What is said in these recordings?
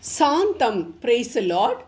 சாந்தம். Praise the Lord.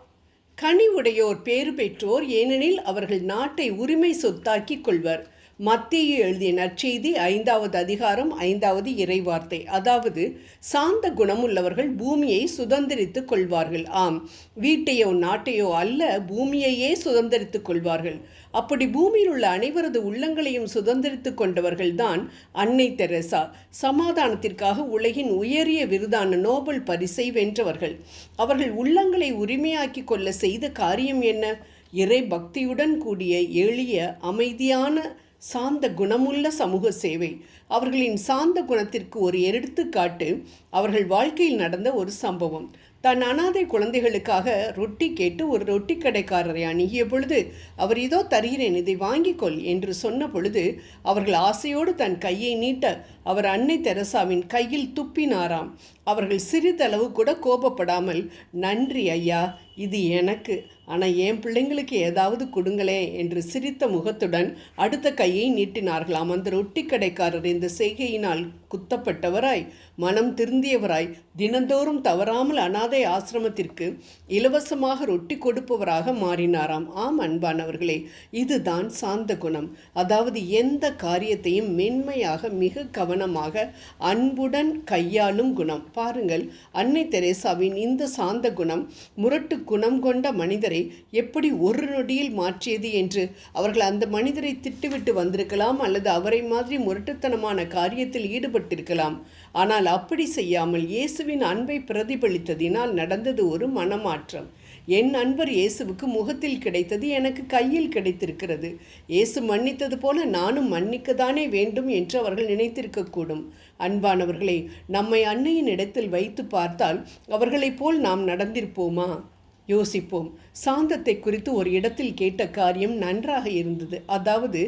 கனிவுடையோர் பேறு பெற்றோர், ஏனெனில் அவர்கள் நாட்டை உரிமை சொத்தாக்கிக் கொள்வர். மத்தேயு எழுதிய நற்செய்தி 5வது அதிகாரம் 5வது இறைவார்த்தை. அதாவது, சாந்த குணமுள்ளவர்கள் பூமியை சுதந்திரித்துக் கொள்வார்கள். ஆம், வீட்டையோ நாட்டையோ அல்ல, பூமியையே சுதந்திரித்துக் கொள்வார்கள். அப்படி பூமியில் உள்ள அனைவரது உள்ளங்களையும் சுதந்திரித்துக் கொண்டவர்கள்தான் அன்னை தெரசா. சமாதானத்திற்காக உலகின் உயரிய விருதான நோபல் பரிசை வென்றவர்கள். அவர்கள் உள்ளங்களை உரிமையாக்கி கொள்ள செய்த காரியம் என்ன? இறை பக்தியுடன் கூடிய எளிய, அமைதியான, சாந்த குணமுள்ள சமூக சேவை. அவர்களின் சாந்த குணத்திற்கு ஒரு எடுத்துக்காட்டு அவர்கள் வாழ்க்கையில் நடந்த ஒரு சம்பவம். தன் அனாதை குழந்தைகளுக்காக ரொட்டி கேட்டு ஒரு ரொட்டி கடைக்காரரை அணுகிய பொழுது அவர், இதோ தருகிறேன், இதை வாங்கிக்கொள் என்று சொன்ன பொழுது அவர்கள் ஆசையோடு தன் கையை நீட்ட அவர் அன்னை தெரசாவின் கையில் துப்பினாராம். அவர்கள் சிறிதளவு கூட கோபப்படாமல், நன்றி ஐயா, இது எனக்கு, ஆனால் என் பிள்ளைங்களுக்கு ஏதாவது கொடுங்களே என்று சிரித்த முகத்துடன் அடுத்த கையை நீட்டினார்களாம். அந்த ரொட்டி கடைக்காரர் இந்த செய்கையினால் குத்தப்பட்டவராய், மனம் திருந்தியவராய், தினந்தோறும் தவறாமல் அனாதை ஆசிரமத்திற்கு இலவசமாக ரொட்டி கொடுப்பவராக மாறினாராம். ஆம் அன்பானவர்களே, இதுதான் சாந்த குணம். அதாவது எந்த காரியத்தையும் மென்மையாக, மிக கவனமாக, அன்புடன் கையாளும் குணம். பாருங்கள், அன்னை தெரேசாவின் இந்த சாந்த குணம் முரட்டு குணம் கொண்ட மனிதரை எப்படி ஒரு நொடியில் மாற்றியது என்று. அவர்கள் அந்த மனிதரை திட்டுவிட்டு வந்திருக்கலாம், அல்லது அவரை மாதிரி முரட்டுத்தனமான காரியத்தில் ஈடுபட்டிருக்கலாம். ஆனால் அப்படி செய்யாமல் இயேசுவின் அன்பை பிரதிபலித்ததினால் நடந்தது ஒரு மனமாற்றம். என் அன்பர் இயேசுவுக்கு முகத்தில் கிடைத்தது எனக்கு கையில் கிடைத்திருக்கிறது. இயேசு மன்னித்தது போல நானும் மன்னிக்கத்தானே வேண்டும் என்று அவர்கள் நினைத்திருக்கக்கூடும். அன்பானவர்களே, நம்மை அன்னையின் இடத்தில் வைத்து பார்த்தால் அவர்களைப் போல் நாம் நடந்திருப்போமா? யோசிப்போம். சாந்தத்தை குறித்து ஒரு இடத்தில் கேட்ட காரியம் நன்றாக இருந்தது. அதாவது,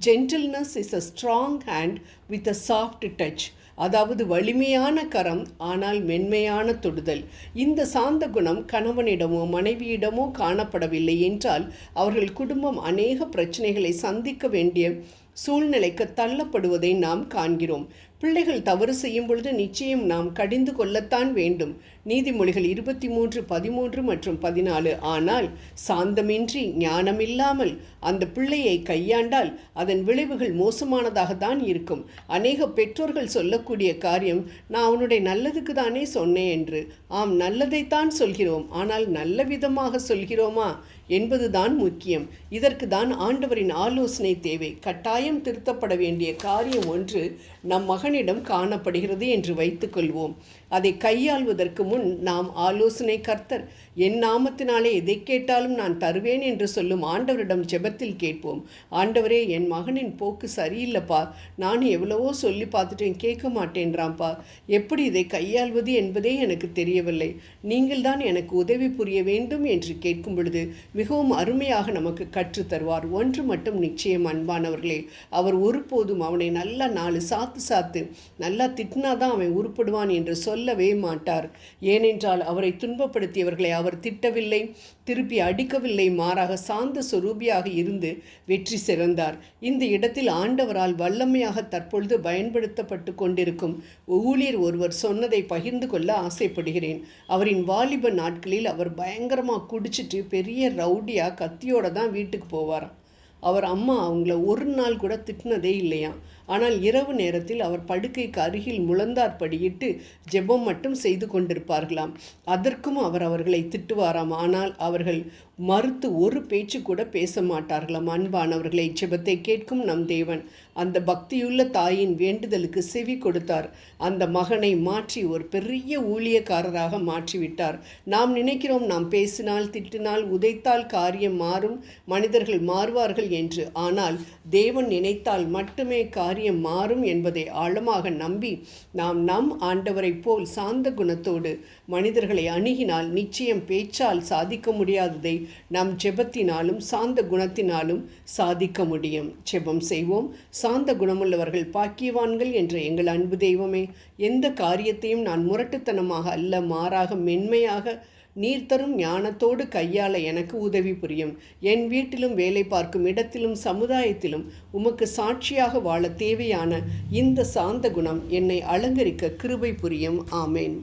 gentleness is a strong hand with a soft touch. அதாவது, வலிமையான கரம் ஆனால் மென்மையான தொடுதல். இந்த சாந்த குணம் கணவனிடமோ மனைவியிடமோ காணப்படவில்லை என்றால் அவர்கள் குடும்பம் அநேக பிரச்சனைகளை சந்திக்க வேண்டிய சூழ்நிலைக்கு தள்ளப்படுவதை நாம் காண்கிறோம். பிள்ளைகள் தவறு செய்யும் பொழுது நிச்சயம் நாம் கடிந்து கொள்ளத்தான் வேண்டும். நீதிமொழிகள் 23:13 மற்றும் 14. ஆனால் சாந்தமின்றி, ஞானமில்லாமல் அந்த பிள்ளையை கையாண்டால் அதன் விளைவுகள் மோசமானதாகத்தான் இருக்கும். அநேக பெற்றோர்கள் சொல்லக்கூடிய காரியம், நான் அவனுடைய நல்லதுக்கு தானே சொன்னேன் என்று. ஆம், நல்லதைத்தான் சொல்கிறோம், ஆனால் நல்ல விதமாக சொல்கிறோமா என்பதுதான் முக்கியம். இதற்கு தான் ஆண்டவரின் ஆலோசனை தேவை. கட்டாயம் திருத்தப்பட வேண்டிய காரியம் ஒன்று நம் மகனிடம் காணப்படுகிறது என்று வைத்துக்கொள்வோம். அதை கையாள்வதற்கு முன் நாம் ஆலோசனை கர்த்தர், என் நாமத்தினாலே எதை கேட்டாலும் நான் தருவேன் என்று சொல்லும் ஆண்டவரிடம் ஜெபத்தில் கேட்போம். ஆண்டவரே, என் மகனின் போக்கு சரியில்லைப்பா, நான் எவ்வளவோ சொல்லி பார்த்துட்டேன், கேட்க மாட்டேன்றான்ப்பா, எப்படி இதை கையாள்வது என்பதே எனக்கு தெரியவில்லை, நீங்கள் தான் எனக்கு உதவி புரிய வேண்டும் என்று கேட்கும் பொழுது மிகவும் அருமையாக நமக்கு கற்றுத்தருவார். ஒன்று மட்டும் நிச்சயம் அன்பானவர்களே, அவர் ஒருபோதும் அவனை நல்லா 4 சாத்து நல்லா திட்டினாதான் அவன் உருப்படுவான் என்று சொல்லவே மாட்டார். ஏனென்றால் அவரை துன்பப்படுத்தியவர்களை அவர் திட்டவில்லை, திருப்பி அடிக்கவில்லை, மாறாக சாந்த சொரூபியாக இருந்து வெற்றி சிறந்தார். இந்த இடத்தில் ஆண்டவரால் வல்லமையாக தற்பொழுது பயன்படுத்தப்பட்டு கொண்டிருக்கும் ஊழியர் ஒருவர் சொன்னதை பகிர்ந்து கொள்ள ஆசைப்படுகிறேன். அவரின் வாலிப நாட்களில் அவர் பயங்கரமாக குடிச்சிட்டு பெரிய ரவுடியாக கத்தியோடு தான் வீட்டுக்கு போவாராம். அவர் அம்மா அவங்கள ஒரு நாள் கூட திட்டினதே இல்லையாம். ஆனால் இரவு நேரத்தில் அவர் படுக்கைக்கு அருகில் முழந்தாற்படியிட்டு ஜெபம் மட்டும் செய்து கொண்டிருப்பார்களாம். அதற்கும் அவர்களை திட்டுவாராம். ஆனால் அவர்கள் மறுத்து ஒரு பேச்சு கூட பேச மாட்டார்களாம். அன்பானவர்களை, ஜெபத்தை கேட்கும் நம் தேவன் அந்த பக்தியுள்ள தாயின் வேண்டுதலுக்கு செவி கொடுத்தார். அந்த மகனை மாற்றி ஒரு பெரிய ஊழியக்காரராக மாற்றிவிட்டார். நாம் நினைக்கிறோம், நாம் பேசினால், திட்டினால், உதைத்தால் காரியம் மாறும், மனிதர்கள் மாறுவார்கள் என்று. ஆனால் தேவன் நினைத்தால் மட்டுமே காரியம் மாறும் என்பதை ஆழமாக நம்பி நாம் நம் ஆண்டவரை போல் சாந்த குணத்தோடு மனிதர்களை அணுகினால் நிச்சயம் பேச்சால் சாதிக்க முடியாததை நம் ஜெபத்தினாலும் சாந்த குணத்தினாலும் சாதிக்க முடியும். ஜெபம் செய்வோம். சாந்த குணமுள்ளவர்கள் பாக்கியவான்கள் என்ற எங்கள் அன்பு தெய்வமே, எந்த காரியத்தையும் நான் முரட்டுத்தனமாக அல்ல, மாறாக மென்மையாக நீர் தரும் ஞானத்தோடு கையாள எனக்கு உதவி புரியும். என் வீட்டிலும், வேலை பார்க்கும் இடத்திலும், சமுதாயத்திலும் உமக்கு சாட்சியாக வாழ தேவையான இந்த சாந்த குணம் என்னை அலங்கரிக்க கிருபை புரியும். ஆமேன்.